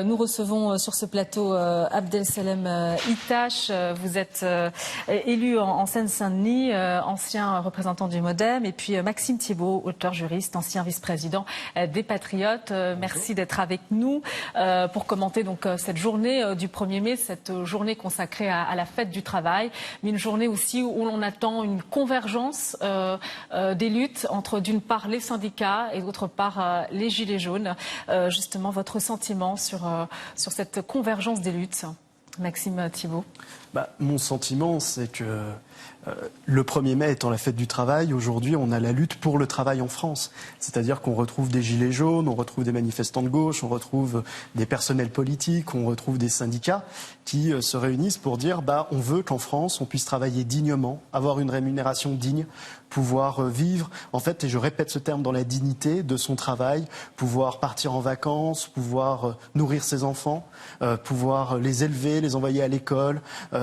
Nous recevons sur ce plateau Abdessalem Itache. Vous êtes élu en Seine-Saint-Denis, ancien représentant du MoDem, et puis Maxime Thibault, auteur juriste, ancien vice-président des Patriotes. Merci d'être avec nous pour commenter donc cette journée du 1er mai, cette journée consacrée à la fête du travail, mais une journée aussi où l'on attend une convergence des luttes entre d'une part les syndicats et d'autre part les Gilets jaunes. Justement, votre sentiment sur cette convergence des luttes, Maxime Thibault? Mon sentiment, c'est que le 1er mai étant la fête du travail, aujourd'hui on a la lutte pour le travail en France. C'est-à-dire qu'on retrouve des gilets jaunes, on retrouve des manifestants de gauche, on retrouve des personnels politiques, on retrouve des syndicats qui se réunissent pour dire on veut qu'en France on puisse travailler dignement, avoir une rémunération digne, pouvoir vivre, en fait, et je répète ce terme, dans la dignité de son travail, pouvoir partir en vacances, pouvoir nourrir ses enfants, pouvoir les élever, les envoyer à l'école,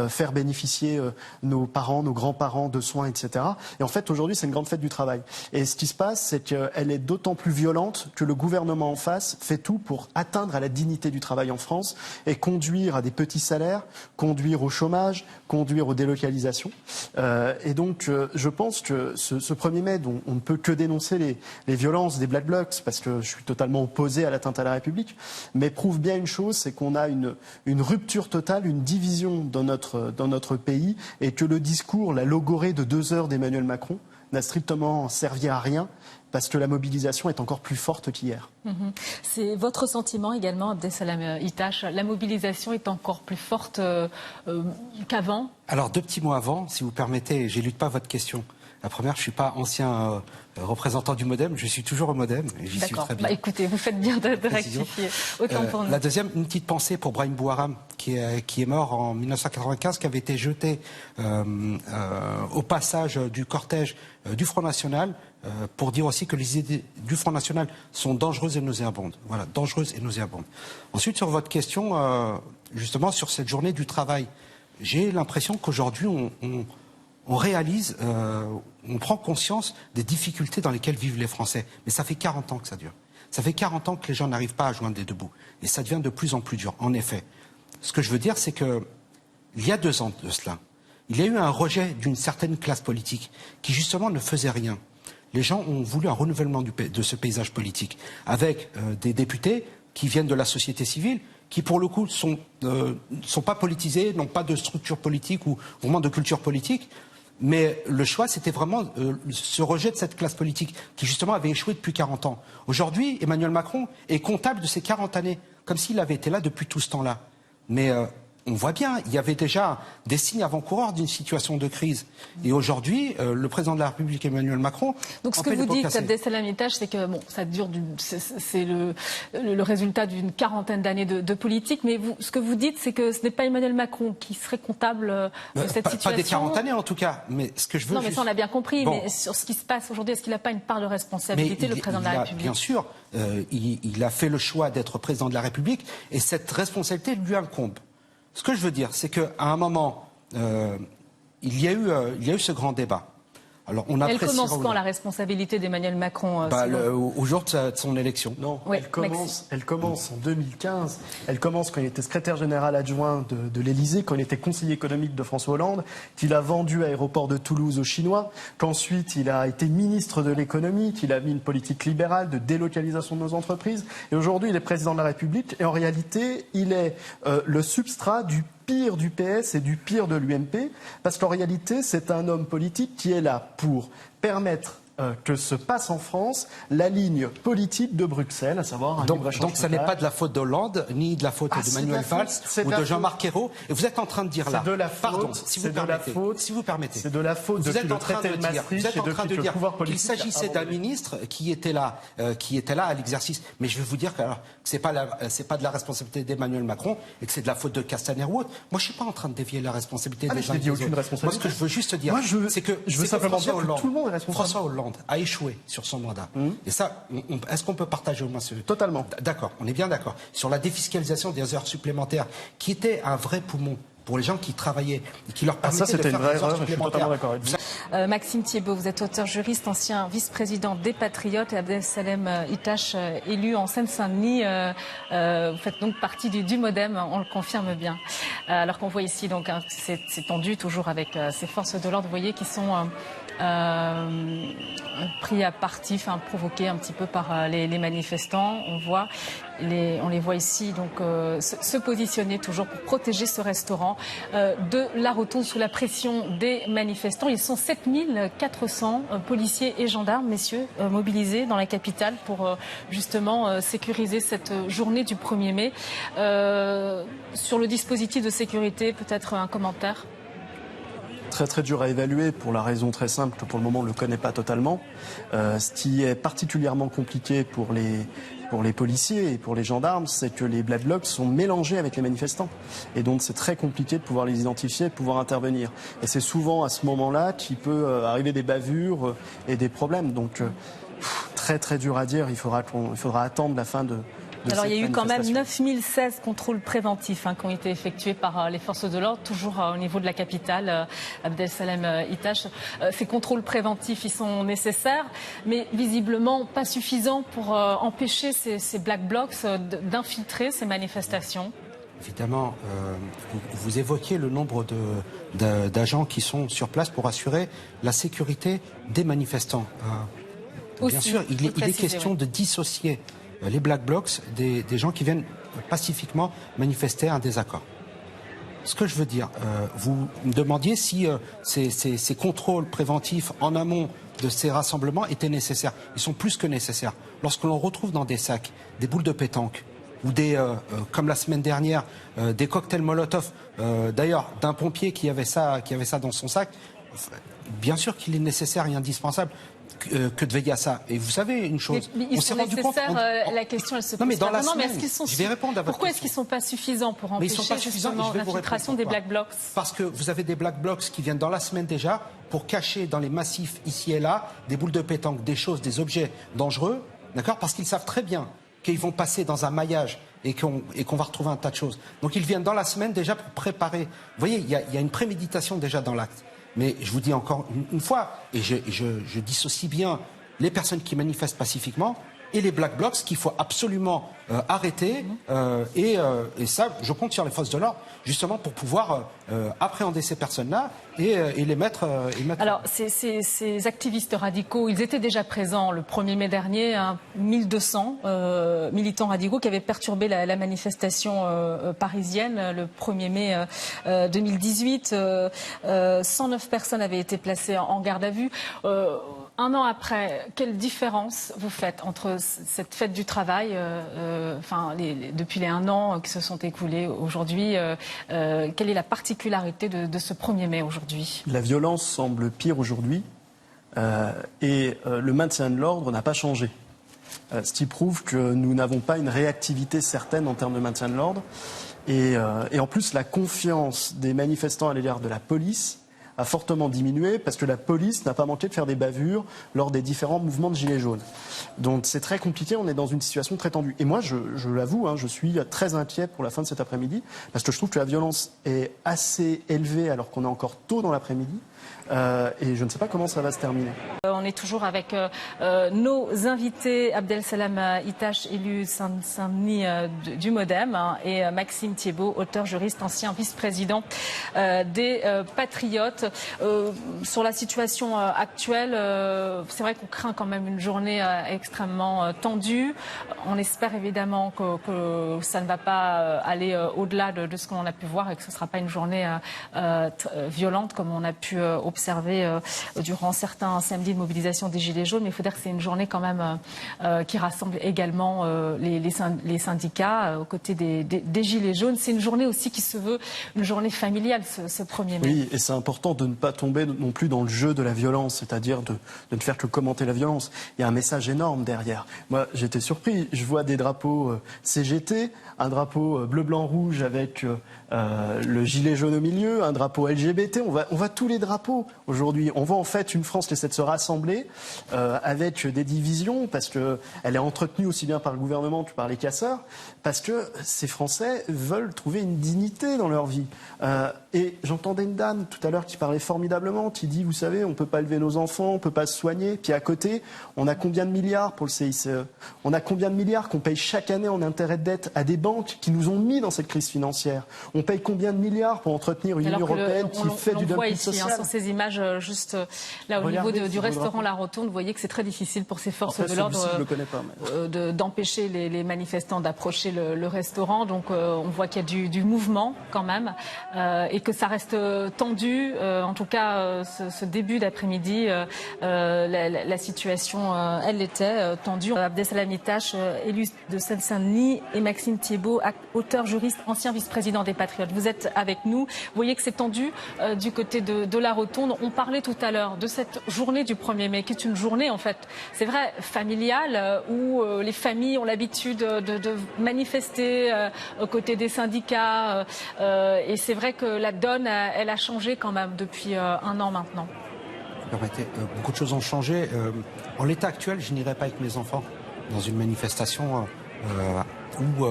faire bénéficier nos parents, nos grands-parents de soins, etc. Et en fait, aujourd'hui, c'est une grande fête du travail. Et ce qui se passe, c'est qu'elle est d'autant plus violente que le gouvernement en face fait tout pour atteindre à la dignité du travail en France et conduire à des petits salaires, conduire au chômage, conduire aux délocalisations. Et donc, je pense que ce 1er mai, dont on ne peut que dénoncer les violences des Black Blocs, parce que je suis totalement opposé à l'atteinte à la République, mais prouve bien une chose, c'est qu'on a une rupture totale, une division dans notre pays, et que le discours, la logorée de 2 heures d'Emmanuel Macron n'a strictement servi à rien, parce que la mobilisation est encore plus forte qu'hier. C'est votre sentiment également, Abdessalem Itache. La mobilisation est encore plus forte qu'avant? Alors, 2 petits mots avant, si vous permettez, j'élude pas votre question. La première, je ne suis pas ancien représentant du MoDem, je suis toujours au MoDem et j'y suis très bien. Écoutez, vous faites bien de rectifier. Autant pour nous. La deuxième, une petite pensée pour Brahim Bouharam, qui est mort en 1995, qui avait été jeté au passage du cortège du Front National, pour dire aussi que les idées du Front National sont dangereuses et nauséabondes. Voilà, dangereuses et nauséabondes. Ensuite, sur votre question, justement, sur cette journée du travail, j'ai l'impression qu'aujourd'hui, on réalise, on prend conscience des difficultés dans lesquelles vivent les Français. Mais ça fait 40 ans que ça dure. Ça fait 40 ans que les gens n'arrivent pas à joindre les deux bouts. Et ça devient de plus en plus dur, en effet. Ce que je veux dire, c'est que il y a 2 ans de cela, il y a eu un rejet d'une certaine classe politique qui, justement, ne faisait rien. Les gens ont voulu un renouvellement de ce paysage politique, avec des députés qui viennent de la société civile, qui pour le coup sont pas politisés, n'ont pas de structure politique ou vraiment de culture politique. Mais le choix, c'était vraiment ce rejet de cette classe politique qui, justement, avait échoué depuis 40 ans. Aujourd'hui, Emmanuel Macron est comptable de ces 40 années, comme s'il avait été là depuis tout ce temps-là. Mais on voit bien, il y avait déjà des signes avant-coureurs d'une situation de crise. Et aujourd'hui, le président de la République, Emmanuel Macron... Donc ce que vous dites, Abdessalem Itache, c'est que ça dure, c'est le résultat d'une 40aine d'années de politique, mais ce que vous dites, c'est que ce n'est pas Emmanuel Macron qui serait comptable de cette situation. Pas des 40 années en tout cas, mais ce que je veux... Non, mais ça on l'a bien compris, mais sur ce qui se passe aujourd'hui, est-ce qu'il n'a pas une part de responsabilité, le président de la République? Bien sûr, il a fait le choix d'être président de la République, et cette responsabilité lui incombe. Ce que je veux dire, c'est qu'à un moment, il y a eu ce grand débat. Alors, elle commence quand, la responsabilité d'Emmanuel Macron au jour de son élection. Non, oui, elle commence en 2015. Elle commence quand il était secrétaire général adjoint de l'Élysée, quand il était conseiller économique de François Hollande, qu'il a vendu l'aéroport de Toulouse aux Chinois, qu'ensuite il a été ministre de l'économie, qu'il a mis une politique libérale de délocalisation de nos entreprises. Et aujourd'hui, il est président de la République. Et en réalité, il est le substrat du pire du PS et du pire de l'UMP, parce qu'en réalité, c'est un homme politique qui est là pour permettre que se passe en France la ligne politique de Bruxelles, à savoir un libre-échange. Donc ça n'est pas de la faute d'Hollande, ni de la faute d'Emmanuel Valls ou de Jean-Marc Ayrault. Et vous êtes en train de dire là, pardon, si vous permettez, c'est de la faute depuis le traité de Maastricht et depuis le pouvoir politique. Il s'agissait d'un ministre qui était là à l'exercice. Mais je vais vous dire que c'est pas de la responsabilité d'Emmanuel Macron et que c'est de la faute de Castaner ou autre. Moi, je suis pas en train de dévier la responsabilité des uns et des autres. Moi, ce que je veux juste dire, c'est que je veux simplement dire que tout le monde est responsable. François Hollande a échoué sur son mandat. Et ça, est-ce qu'on peut partager au moins ce... Totalement. D'accord, on est bien d'accord. Sur la défiscalisation des heures supplémentaires, qui était un vrai poumon pour les gens qui travaillaient et qui leur permettait de faire des heures supplémentaires. Je suis totalement d'accord avec vous. Maxime Thiebaut, vous êtes auteur juriste, ancien vice-président des Patriotes, et Abdel Salem Itache, élu en Seine-Saint-Denis. Vous faites donc partie du MoDem, on le confirme bien. Alors qu'on voit ici, donc, c'est tendu toujours avec ces forces de l'ordre, vous voyez, qui sont pris à partie, provoqués un petit peu par les manifestants. On les voit ici donc se positionner toujours pour protéger ce restaurant de la rotonde sous la pression des manifestants. Ils sont 7400 policiers et gendarmes, messieurs, mobilisés dans la capitale pour justement sécuriser cette journée du 1er mai. Sur le dispositif de sécurité, peut-être un commentaire? Très très dur à évaluer pour la raison très simple que pour le moment on ne le connaît pas totalement. Ce qui est particulièrement compliqué pour les policiers et pour les gendarmes, c'est que les Black Blocs sont mélangés avec les manifestants. Et donc c'est très compliqué de pouvoir les identifier, de pouvoir intervenir. Et c'est souvent à ce moment-là qu'il peut arriver des bavures et des problèmes. Donc très très dur à dire, il faudra attendre la fin de Alors il y a eu quand même 9016 contrôles préventifs qui ont été effectués par les forces de l'ordre, toujours au niveau de la capitale, Abdel Salem Itache. Ces contrôles préventifs, ils sont nécessaires, mais visiblement pas suffisants pour empêcher ces Black Blocs d'infiltrer ces manifestations. Évidemment, vous évoquiez le nombre d'agents qui sont sur place pour assurer la sécurité des manifestants. Bien sûr, il est question de dissocier les Black Blocs des gens qui viennent pacifiquement manifester un désaccord. Ce que je veux dire, vous me demandiez si ces contrôles préventifs en amont de ces rassemblements étaient nécessaires. Ils sont plus que nécessaires. Lorsque l'on retrouve dans des sacs des boules de pétanque ou comme la semaine dernière, des cocktails Molotov, d'ailleurs d'un pompier qui avait ça dans son sac, bien sûr qu'il est nécessaire et indispensable que de veiller à ça. Et vous savez une chose, on s'est rendu compte. La question, elle se pose. Non, mais dans la semaine, je vais répondre à votre Pourquoi est-ce qu'ils ne sont pas suffisants pour empêcher l'infiltration des Black Blocs? Parce que vous avez des Black Blocs qui viennent dans la semaine déjà pour cacher dans les massifs ici et là des boules de pétanque, des choses, des objets dangereux, d'accord? Parce qu'ils savent très bien qu'ils vont passer dans un maillage et qu'on va retrouver un tas de choses. Donc ils viennent dans la semaine déjà pour préparer. Vous voyez, il y a une préméditation déjà dans l'acte. Mais je vous dis encore une fois, et je dissocie bien les personnes qui manifestent pacifiquement et les Black Blocs qu'il faut absolument arrêter. Et ça, je compte sur les forces de l'ordre, justement pour pouvoir appréhender ces personnes-là et les mettre... Alors, ces activistes radicaux, ils étaient déjà présents le 1er mai dernier, 1200 militants radicaux qui avaient perturbé la manifestation parisienne le 1er mai 2018. 109 personnes avaient été placées en garde à vue. Un an après, quelle différence vous faites entre cette fête du travail, depuis les 1 an qui se sont écoulés aujourd'hui, quelle est la particularité de ce 1er mai aujourd'hui? La violence semble pire aujourd'hui et le maintien de l'ordre n'a pas changé. Ce qui prouve que nous n'avons pas une réactivité certaine en termes de maintien de l'ordre. Et en plus, la confiance des manifestants à l'égard de la police a fortement diminué parce que la police n'a pas manqué de faire des bavures lors des différents mouvements de gilets jaunes. Donc c'est très compliqué, on est dans une situation très tendue. Et moi, je l'avoue, je suis très inquiet pour la fin de cet après-midi parce que je trouve que la violence est assez élevée alors qu'on est encore tôt dans l'après-midi. Et je ne sais pas comment ça va se terminer. On est toujours avec nos invités, Abdel Salem Itache, élu Saint-Denis du MoDem, et Maxime Thiebaut, auteur juriste, ancien vice-président des Patriotes. Sur la situation actuelle, c'est vrai qu'on craint quand même une journée extrêmement tendue. On espère évidemment que ça ne va pas aller au-delà de ce qu'on a pu voir et que ce ne sera pas une journée violente comme on a pu observé durant certains samedis de mobilisation des Gilets jaunes, mais il faut dire que c'est une journée quand même qui rassemble également les syndicats aux côtés des Gilets jaunes. C'est une journée aussi qui se veut une journée familiale, ce 1er mai. Oui, et c'est important de ne pas tomber non plus dans le jeu de la violence, c'est-à-dire de ne faire que commenter la violence. Il y a un message énorme derrière. Moi, j'étais surpris. Je vois des drapeaux CGT, un drapeau bleu-blanc-rouge avec le gilet jaune au milieu, un drapeau LGBT. On voit tous les drapeaux drapeau aujourd'hui. On voit en fait une France qui essaie de se rassembler avec des divisions parce qu'elle est entretenue aussi bien par le gouvernement que par les casseurs, parce que ces Français veulent trouver une dignité dans leur vie. Et j'entendais une dame tout à l'heure qui parlait formidablement, qui dit, vous savez, on ne peut pas élever nos enfants, on ne peut pas se soigner. Puis à côté, on a combien de milliards pour le CICE? On a combien de milliards qu'on paye chaque année en intérêt de dette à des banques qui nous ont mis dans cette crise financière? On paye combien de milliards pour entretenir une Union européenne qui fait du dumping social? Sur ces images, juste là au niveau du restaurant La Rotonde, vous voyez que c'est très difficile pour ces forces de l'ordre d'empêcher les manifestants d'approcher le restaurant. Donc on voit qu'il y a du mouvement quand même et que ça reste tendu. En tout cas, ce début d'après-midi, la situation, elle était tendue. Abdessalem Itache, élu de Seine-Saint-Denis, et Maxime Thiébaut, auteur, juriste, ancien vice-président des Patriotes. Vous êtes avec nous. Vous voyez que c'est tendu du côté de La Rotonde. On parlait tout à l'heure de cette journée du 1er mai, qui est une journée, en fait, c'est vrai, familiale, où les familles ont l'habitude de manifester aux côtés des syndicats. Et c'est vrai que la donne, elle a changé quand même depuis un an maintenant. Permettez, beaucoup de choses ont changé. En l'état actuel, je n'irai pas avec mes enfants dans une manifestation où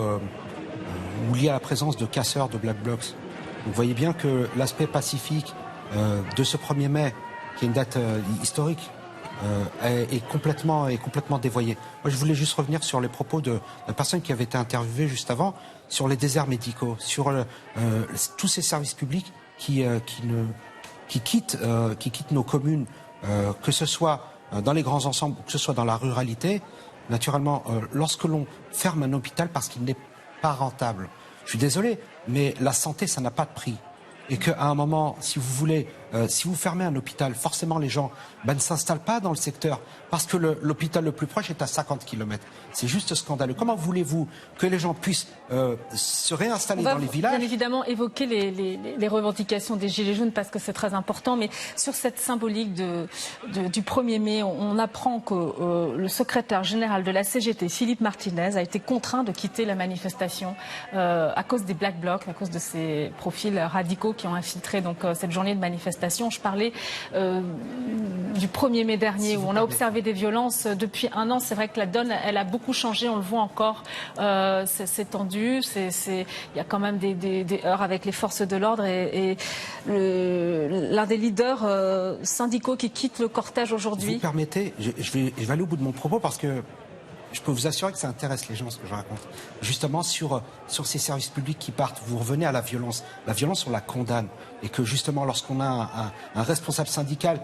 il y a la présence de casseurs de Black Blocs. Vous voyez bien que l'aspect pacifique de ce 1er mai, qui est une date historique, est complètement dévoyé. Moi, je voulais juste revenir sur les propos de la personne qui avait été interviewée juste avant, sur les déserts médicaux, sur tous ces services publics qui quittent nos communes, que ce soit dans les grands ensembles, que ce soit dans la ruralité. Naturellement, lorsque l'on ferme un hôpital parce qu'il n'est pas rentable, je suis désolé, mais la santé, ça n'a pas de prix. Et qu'à un moment, si vous voulez, si vous fermez un hôpital, forcément les gens ne s'installent pas dans le secteur parce que l'hôpital le plus proche est à 50 km. C'est juste scandaleux. Comment voulez-vous que les gens puissent se réinstaller dans les villages? Bien évidemment évoquer les revendications des Gilets jaunes parce que c'est très important, mais sur cette symbolique du 1er mai, on apprend que le secrétaire général de la CGT, Philippe Martinez, a été contraint de quitter la manifestation à cause des Black Blocs, à cause de ces profils radicaux qui ont infiltré donc cette journée de manifestation. Je parlais du 1er mai dernier où on a observé des violences depuis un an. C'est vrai que la donne, elle a beaucoup changé. On le voit encore. C'est tendu. Il y a quand même des heurts avec les forces de l'ordre et l'un des leaders syndicaux qui quitte le cortège aujourd'hui. Vous permettez, je vais aller au bout de mon propos parce que je peux vous assurer que ça intéresse les gens ce que je raconte. Justement sur ces services publics qui partent, vous revenez à la violence. La violence, on la condamne. Et que justement, lorsqu'on a un responsable syndical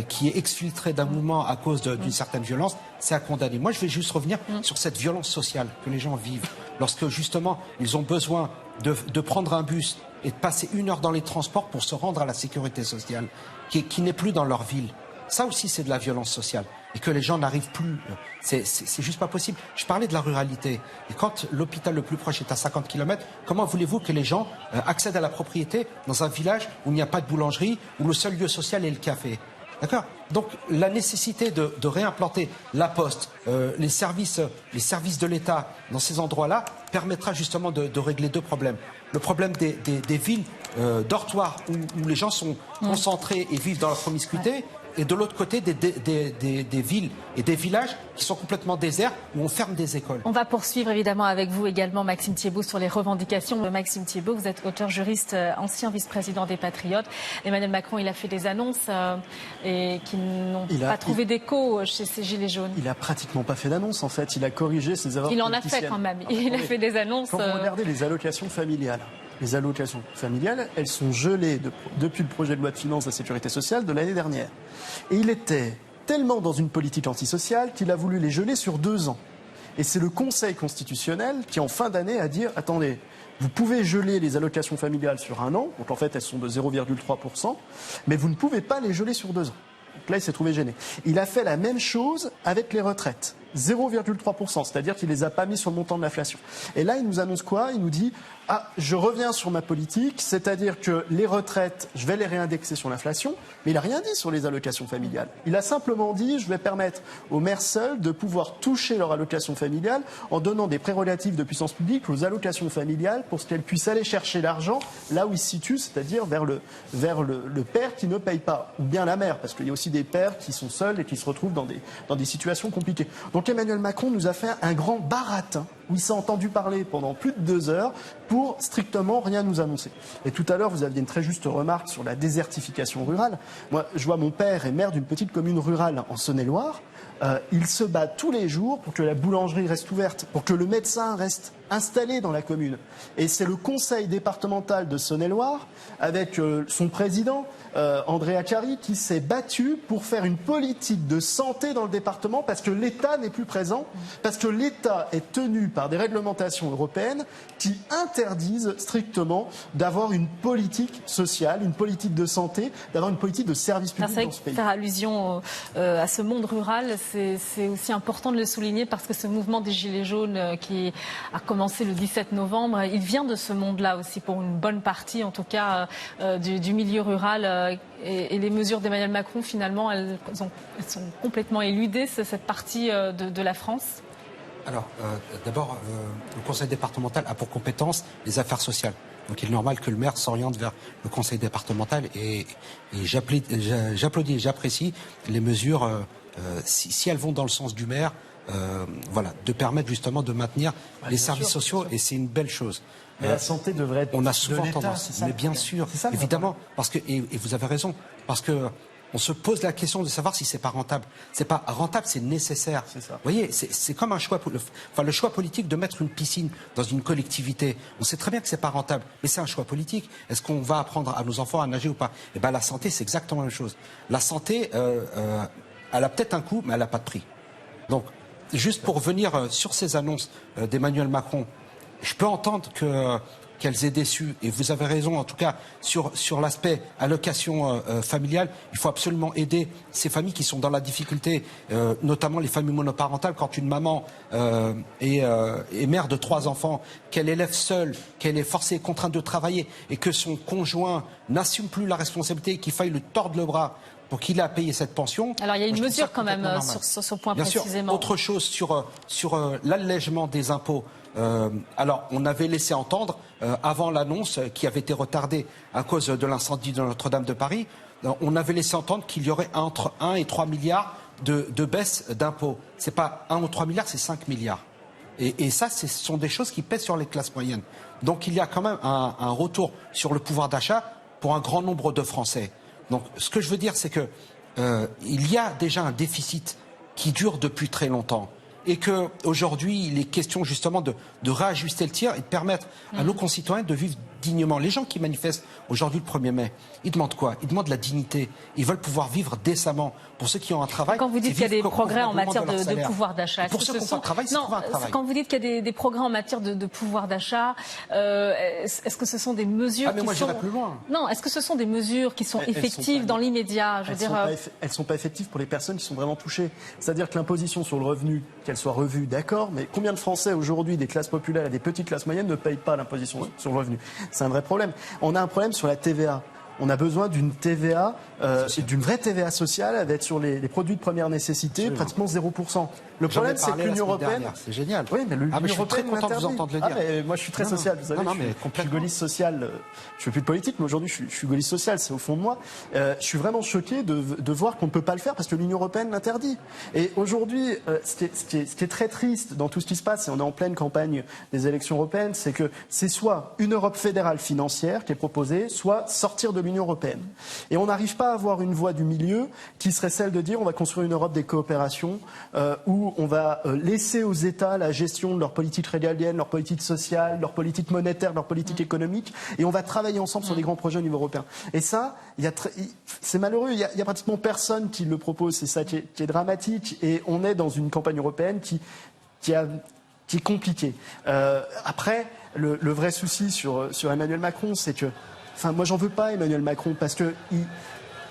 qui est exfiltré d'un mouvement à cause d'une certaine violence, c'est à condamner. Moi, je vais juste revenir sur cette violence sociale que les gens vivent. Lorsque justement, ils ont besoin de prendre un bus et de passer 1 heure dans les transports pour se rendre à la sécurité sociale, qui n'est plus dans leur ville. Ça aussi, c'est de la violence sociale. Et que les gens n'arrivent plus. C'est juste pas possible. Je parlais de la ruralité. Et quand l'hôpital le plus proche est à 50 km, comment voulez-vous que les gens accèdent à la propriété dans un village où il n'y a pas de boulangerie, où le seul lieu social est le café? D'accord? Donc la nécessité de réimplanter la poste, les services de l'État dans ces endroits-là permettra justement de régler 2 problèmes. Le problème des villes dortoirs où les gens sont concentrés et vivent dans la promiscuité. Et de l'autre côté, des villes et des villages qui sont complètement déserts, où on ferme des écoles. On va poursuivre évidemment avec vous également, Maxime Thiébaut, sur les revendications. Maxime Thiébaut, vous êtes auteur juriste, ancien vice-président des Patriotes. Emmanuel Macron, il a fait des annonces et qui n'ont pas trouvé d'écho chez ces Gilets jaunes. Il a pratiquement pas fait d'annonces, en fait. Il a corrigé ses erreurs politiciennes. Il en a fait quand même. Il a fait des annonces. Quand vous regardez les allocations familiales, elles sont gelées depuis le projet de loi de finances de la sécurité sociale de l'année dernière. Et il était tellement dans une politique antisociale qu'il a voulu les geler sur 2 ans. Et c'est le Conseil constitutionnel qui, en fin d'année, a dit « Attendez, vous pouvez geler les allocations familiales sur 1 an, donc en fait elles sont de 0,3%, mais vous ne pouvez pas les geler sur 2 ans. » Donc là, il s'est trouvé gêné. Il a fait la même chose avec les retraites. 0,3%, c'est-à-dire qu'il les a pas mis sur le montant de l'inflation. Et là, il nous annonce quoi? Il nous dit je reviens sur ma politique, c'est-à-dire que les retraites, je vais les réindexer sur l'inflation, mais il n'a rien dit sur les allocations familiales. Il a simplement dit je vais permettre aux mères seules de pouvoir toucher leur allocation familiale en donnant des prérogatives de puissance publique aux allocations familiales pour qu'elles puissent aller chercher l'argent là où il se situe, c'est-à-dire vers le père qui ne paye pas, ou bien la mère, parce qu'il y a aussi des pères qui sont seuls et qui se retrouvent dans des situations compliquées. Donc Emmanuel Macron nous a fait un grand baratin où il s'est entendu parler pendant plus de 2 heures pour strictement rien nous annoncer. Et tout à l'heure, vous aviez une très juste remarque sur la désertification rurale. Moi, je vois mon père est maire d'une petite commune rurale en Saône-et-Loire. Il se bat tous les jours pour que la boulangerie reste ouverte, pour que le médecin reste installé dans la commune. Et c'est le conseil départemental de Saône-et-Loire, avec son président, André Acari, qui s'est battu pour faire une politique de santé dans le département parce que l'État n'est plus présent, parce que l'État est tenu par des réglementations européennes qui interdisent strictement d'avoir une politique sociale, une politique de santé, d'avoir une politique de service public dans ce pays. Faire allusion à ce monde rural, c'est aussi important de le souligner parce que ce mouvement des Gilets jaunes qui a commencé le 17 novembre, il vient de ce monde-là aussi pour une bonne partie, en tout cas du milieu rural. Et les mesures d'Emmanuel Macron, finalement, elles sont complètement éludées, cette partie de la France. Alors, d'abord, le conseil départemental a pour compétence les affaires sociales. Donc il est normal que le maire s'oriente vers le conseil départemental et j'applaudis et j'apprécie les mesures, si elles vont dans le sens du maire, de permettre justement de maintenir les services sociaux et c'est une belle chose. Mais la santé devrait être on a souvent de l'État, tendance, mais bien sûr, évidemment, parce que et vous avez raison, parce que on se pose la question de savoir si c'est pas rentable. C'est pas rentable, c'est nécessaire. C'est ça. Vous voyez, c'est comme un choix, le choix politique de mettre une piscine dans une collectivité. On sait très bien que c'est pas rentable, mais c'est un choix politique. Est-ce qu'on va apprendre à nos enfants à nager ou pas? Eh ben la santé, c'est exactement la même chose. La santé, elle a peut-être un coût, mais elle n'a pas de prix. Donc, juste pour revenir sur ces annonces d'Emmanuel Macron, je peux entendre qu'elles aient déçu, et vous avez raison en tout cas sur l'aspect allocation familiale. Il faut absolument aider ces familles qui sont dans la difficulté, notamment les familles monoparentales. Quand une maman est mère de 3 enfants, qu'elle élève seule, qu'elle est forcée et contrainte de travailler et que son conjoint n'assume plus la responsabilité et qu'il faille lui tordre le bras pour qu'il ait à payer cette pension. Alors il y a une mesure quand même sur ce point bien précisément. Sûr, autre chose sur l'allègement des impôts. Alors, on avait laissé entendre, avant l'annonce qui avait été retardée à cause de l'incendie de Notre-Dame de Paris, on avait laissé entendre qu'il y aurait entre 1 et 3 milliards de baisse d'impôts. C'est pas 1 ou 3 milliards, c'est 5 milliards. Et ça, ce sont des choses qui pèsent sur les classes moyennes. Donc, il y a quand même un retour sur le pouvoir d'achat pour un grand nombre de Français. Donc, ce que je veux dire, c'est que il y a déjà un déficit qui dure depuis très longtemps. Et qu'aujourd'hui, il est question justement de réajuster le tir et de permettre à nos concitoyens de vivre dignement. Les gens qui manifestent aujourd'hui le 1er mai, ils demandent quoi? Ils demandent la dignité. Ils veulent pouvoir vivre décemment. Pour ceux qui ont un travail... Quand vous dites qu'il y a des progrès en matière de pouvoir d'achat... Pour ceux qui ont un travail, c'est trouver un travail. Quand vous dites qu'il y a des progrès en matière de pouvoir d'achat, est-ce que ce sont des mesures mais moi, j'irais plus loin. Non, est-ce que ce sont des mesures qui sont effectives dans l'immédiat? Elles sont pas effectives pour les personnes qui sont vraiment touchées. C'est-à-dire que l'imposition sur le revenu, qu'elle soit revue, d'accord, mais combien de Français aujourd'hui, des classes populaires et des petites classes moyennes, ne payent pas l'imposition sur le revenu? C'est un vrai problème. On a un problème sur la TVA. On a besoin d'une TVA, d'une vraie TVA sociale, avec sur les produits de première nécessité, pratiquement 0%. Le problème, c'est que l'Union européenne... C'est génial. Oui, mais l'Union européenne je suis très content de vous entendre le dire. Mais moi, je suis très social, vous savez. Je suis gaulliste social. Je fais plus de politique, mais aujourd'hui, je suis gaulliste social. C'est au fond de moi. Je suis vraiment choqué de voir qu'on ne peut pas le faire parce que l'Union européenne l'interdit. Et aujourd'hui, ce qui est très triste dans tout ce qui se passe, et on est en pleine campagne des élections européennes, c'est que c'est soit une Europe fédérale financière qui est proposée, soit sortir de l'Union européenne. Et on n'arrive pas à avoir une voie du milieu qui serait celle de dire on va construire une Europe des coopérations où on va laisser aux États la gestion de leur politique régalienne, leur politique sociale, leur politique monétaire, leur politique économique, et on va travailler ensemble sur des grands projets au niveau européen. Et ça, c'est malheureux, il y a pratiquement personne qui le propose, c'est ça qui est dramatique, et on est dans une campagne européenne qui est compliquée. Après, le vrai souci sur Emmanuel Macron, c'est que, moi j'en veux pas Emmanuel Macron parce que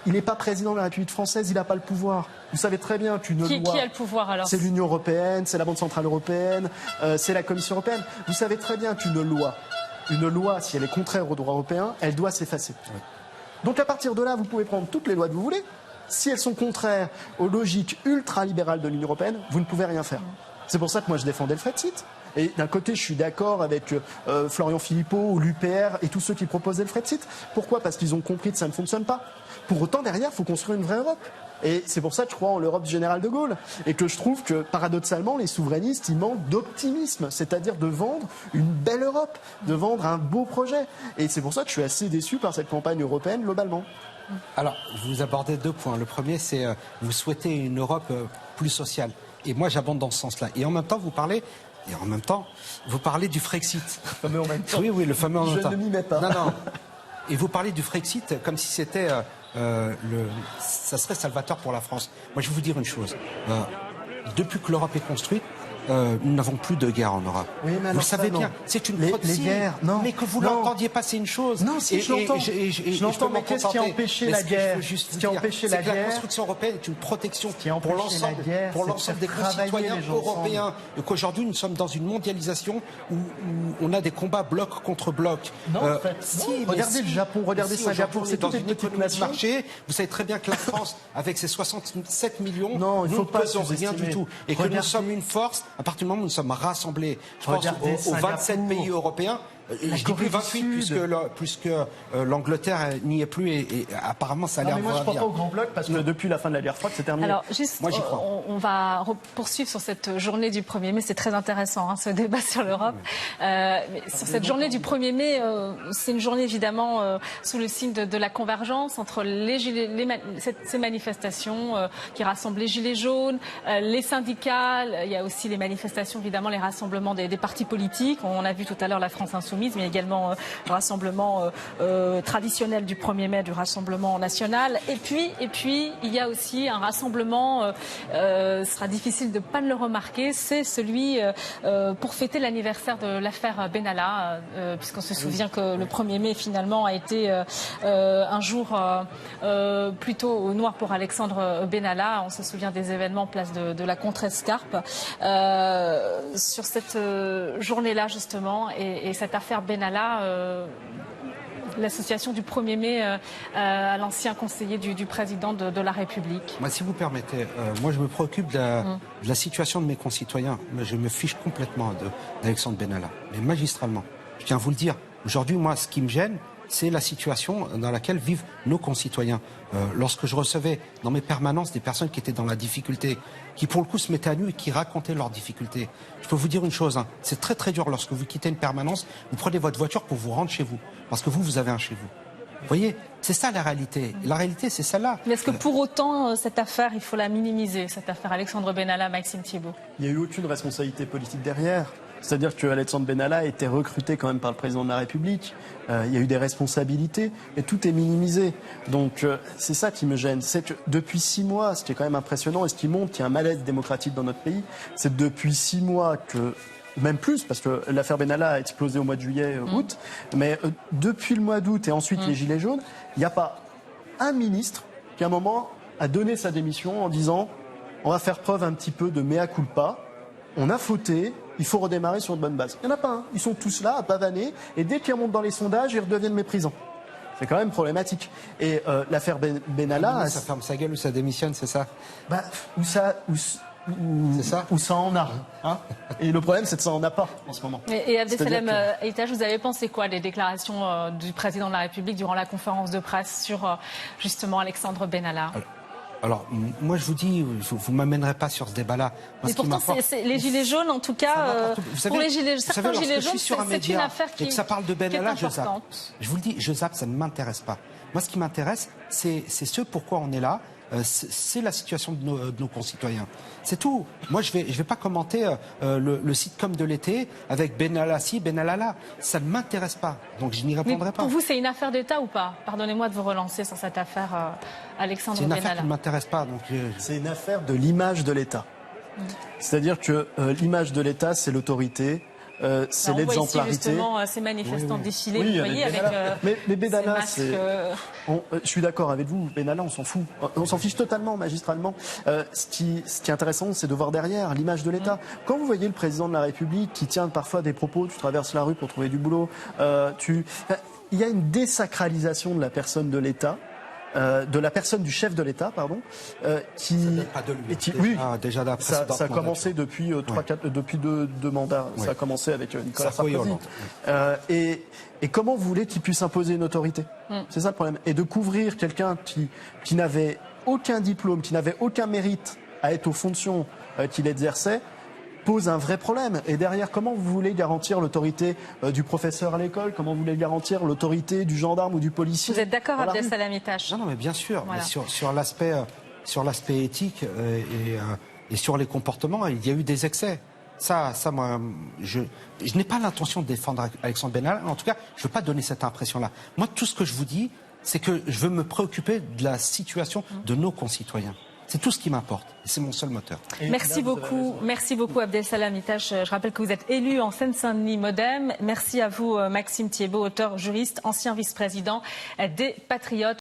il n'est pas président de la République française, il n'a pas le pouvoir. Vous savez très bien qu'une loi... Qui a le pouvoir alors? C'est l'Union européenne, c'est la Banque centrale européenne, c'est la Commission européenne. Vous savez très bien qu'une loi, si elle est contraire au droit européen, elle doit s'effacer. Oui. Donc à partir de là, vous pouvez prendre toutes les lois que vous voulez. Si elles sont contraires aux logiques ultra-libérales de l'Union européenne, vous ne pouvez rien faire. C'est pour ça que moi je défendais le Frexit. Et d'un côté, je suis d'accord avec Florian Philippot ou l'UPR et tous ceux qui proposaient le Frexit. Pourquoi? Parce qu'ils ont compris que ça ne fonctionne pas. Pour autant, derrière, il faut construire une vraie Europe. Et c'est pour ça que je crois en l'Europe du général de Gaulle. Et que je trouve que, paradoxalement, les souverainistes, ils manquent d'optimisme. C'est-à-dire de vendre une belle Europe, de vendre un beau projet. Et c'est pour ça que je suis assez déçu par cette campagne européenne, globalement. Alors, vous abordez 2 points. Le premier, c'est vous souhaitez une Europe plus sociale. Et moi, j'abonde dans ce sens-là. Et en même temps, vous parlez du Frexit. Le fameux en même temps. Oui, le fameux en même temps. Je ne m'y mets pas. Non. Et vous parlez du Frexit comme si c'était ça serait salvateur pour la France. Moi, je vais vous dire une chose. Depuis que l'Europe est construite, nous n'avons plus de guerre en Europe. Oui, mais vous le savez bien, c'est une les guerres, non. Mais que vous l'entendiez pas, c'est une chose. Non, si je l'entends. Je l'entends, mais qu'est-ce qui a empêché la guerre? Ce qui a empêché la guerre, la construction européenne est une protection pour l'ensemble des concitoyens européens. Et qu'aujourd'hui, nous sommes dans une mondialisation où on a des combats bloc contre bloc. Non, en fait, regardez le Japon, regardez Singapour, c'est dans une une économie de marché. Vous savez très bien que la France, avec ses 67 millions, nous ne pesons rien du tout. Et que nous sommes une force à partir du moment où nous sommes rassemblés, je pense aux 27 pays européens, je dis plus 28 puisque l'Angleterre n'y est plus et apparemment ça a l'air. Moi je ne crois pas au grand bloc parce que depuis la fin de la guerre froide c'est terminé. Alors juste, moi, j'y crois. On va poursuivre sur cette journée du 1er mai, c'est très intéressant ce débat sur l'Europe. Sur cette journée du 1er mai, c'est une journée évidemment sous le signe de la convergence entre ces manifestations qui rassemblent les gilets jaunes, les syndicats, il y a aussi les manifestations évidemment, les rassemblements des partis politiques. On a vu tout à l'heure la France Insoumise, mais également le rassemblement traditionnel du 1er mai, du Rassemblement national. Et puis, il y a aussi un rassemblement, ce sera difficile de ne pas le remarquer, c'est celui pour fêter l'anniversaire de l'affaire Benalla, puisqu'on se souvient que le 1er mai, finalement, a été un jour plutôt noir pour Alexandre Benalla. On se souvient des événements place de la Contrescarpe. Sur cette journée-là, justement, et cette affaire Benalla, l'association du 1er mai à l'ancien conseiller du président de la République. Moi, si vous permettez, moi je me préoccupe de la situation de mes concitoyens. Je me fiche complètement d'Alexandre Benalla, mais magistralement. Je tiens à vous le dire. Aujourd'hui, moi, ce qui me gêne, c'est la situation dans laquelle vivent nos concitoyens. Lorsque je recevais dans mes permanences des personnes qui étaient dans la difficulté, qui pour le coup se mettaient à nu et qui racontaient leurs difficultés. Je peux vous dire une chose, c'est très très dur lorsque vous quittez une permanence, vous prenez votre voiture pour vous rendre chez vous, parce que vous avez un chez vous. Vous voyez, c'est ça la réalité. La réalité, c'est celle-là. Mais est-ce que pour autant, cette affaire, il faut la minimiser, cette affaire Alexandre Benalla, Maxime Thibault? Il n'y a eu aucune responsabilité politique derrière. C'est-à-dire que Alexandre Benalla a été recruté quand même par le président de la République. Il y a eu des responsabilités et tout est minimisé. Donc c'est ça qui me gêne. C'est que depuis 6 mois, ce qui est quand même impressionnant et ce qui montre qu'il y a un malaise démocratique dans notre pays, c'est depuis 6 mois que, même plus, parce que l'affaire Benalla a explosé au mois de juillet, août, mais depuis le mois d'août et ensuite les Gilets jaunes, il n'y a pas un ministre qui à un moment a donné sa démission en disant on va faire preuve un petit peu de mea culpa, on a fauté, il faut redémarrer sur de bonnes bases. Il n'y en a pas un. Ils sont tous là à pavaner et dès qu'ils remontent dans les sondages, ils redeviennent méprisants. C'est quand même problématique. Et l'affaire Benalla... Ça ferme sa gueule ou ça démissionne, c'est ça? Ou ça en a. Hein, et le problème, c'est que ça en a pas en ce moment. Et Abdessalem Eïtach, vous avez pensé quoi des déclarations du président de la République durant la conférence de presse sur justement Alexandre Benalla? Alors, moi, je vous dis, vous ne m'amènerez pas sur ce débat-là. Mais pourtant, les Gilets jaunes, en tout cas, pour certains Gilets jaunes, c'est une affaire qui, et que ça parle de Benalla, je zappe. Je vous le dis, je zappe, ça ne m'intéresse pas. Moi, ce qui m'intéresse, c'est ce pourquoi on est là. C'est la situation de nos concitoyens. C'est tout. Moi, je vais pas commenter le sitcom de l'été avec Benalla ci, Benalla là. Ça ne m'intéresse pas. Donc, je n'y répondrai pas. Pour vous, c'est une affaire d'État ou pas? Pardonnez-moi de vous relancer sur cette affaire Alexandre Benalla. C'est une affaire qui ne m'intéresse pas. Donc, c'est une affaire de l'image de l'État. C'est-à-dire que l'image de l'État, c'est l'autorité. c'est on voit ici l'exemplarité. justement ces manifestants défiler, Oui, vous voyez, avec mais Benalla, ces masques, je suis d'accord avec vous, Benalla, on s'en fout. On s'en fiche totalement, magistralement. Ce qui est intéressant, c'est de voir derrière l'image de l'État. Quand vous voyez le président de la République qui tient parfois des propos, tu traverses la rue pour trouver du boulot, il y a une désacralisation de la personne de l'État. De la personne du chef de l'État, pardon, qui pas de lui. Déjà ça a commencé depuis depuis deux mandats. Ça a commencé avec Nicolas Sarkozy. Et comment vous voulez qu'il puisse imposer une autorité? C'est ça le problème. Et de couvrir quelqu'un qui n'avait aucun diplôme, qui n'avait aucun mérite à être aux fonctions qu'il exerçait, pose un vrai problème. Et derrière, comment vous voulez garantir l'autorité du professeur à l'école? Comment vous voulez garantir l'autorité du gendarme ou du policier? Vous êtes d'accord, Abdel Salam Itache? Non, mais bien sûr. Voilà. Mais sur l'aspect éthique et sur les comportements, il y a eu des excès. Ça, moi, je n'ai pas l'intention de défendre Alexandre Benalla. En tout cas, je ne veux pas donner cette impression-là. Moi, tout ce que je vous dis, c'est que je veux me préoccuper de la situation de nos concitoyens. C'est tout ce qui m'importe. Et c'est mon seul moteur. Merci beaucoup Abdel Salam Itache. Je rappelle que vous êtes élu en Seine-Saint-Denis Modem. Merci à vous Maxime Thiébaut, auteur, juriste, ancien vice-président des Patriotes.